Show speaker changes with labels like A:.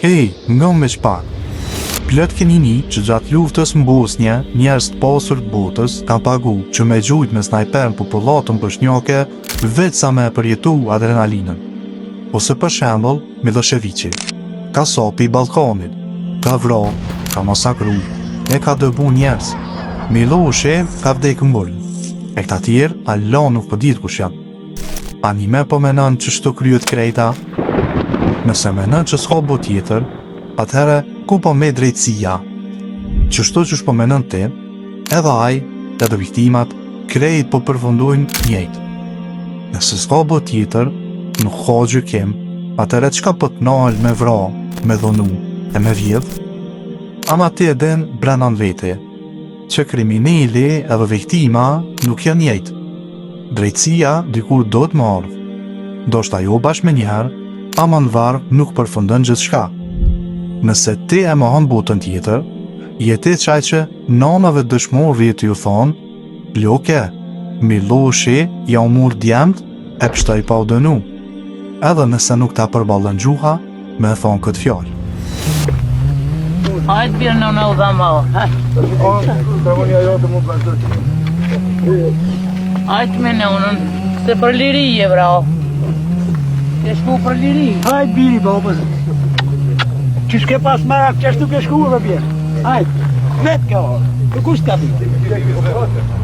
A: Hej, ngëm me shpak. Plot keni një që gjatë luftës në Bosnje, njerëz të pasur të botës kanë pagu që me gjujt me snajper në popullatën bosnjake vetë sa me përjetu adrenalinën. Ose për shembull, Miloševići, ka sapi i Ballkanit, ka vra, ka masakru, e ka dëbu njerëz. Miloši ka vdekë mbull, e këta tjerë, Allah nuk po ditë kush janë. Anime po menon që shto kryet krejta? Nëse menon që s'ka bo tjetër, atëherë ku po me drejtësia? Që shto që shpo menon ti, edhe aj, edhe viktimat, krejt po përfundojnë njëjtë. Nëse s'ka bo tjetër, nuk ka gjykim, atëherë çka po t'nal me vra, me dhonu, e me vjedh? Ama ti e den brenan vete, që kriminali edhe viktima nuk janë njëjtë. Drejtësia dikur do të marrë, ndoshta jo bashkë me njëherë, ama në varë nuk përfundon gjithçka. Nëse ti e mohon botën tjetër, je ti qaj që nanave dëshmorëve të ju thonë, loke, Miloši ja u mur djemt e pështoj pa u dënu, edhe nëse nuk ta përballon gjuha, me thonë këtë fjallë.
B: Hajtë bjerë në u dha malo. Hajtë me në unën, se për liri je bravo. Ke shku për liri?
C: Hajtë biri babës. Që shke pas marak, që shtu ke shku e bjerë. Hajtë, vetë ka orë. Kush ka bjerë?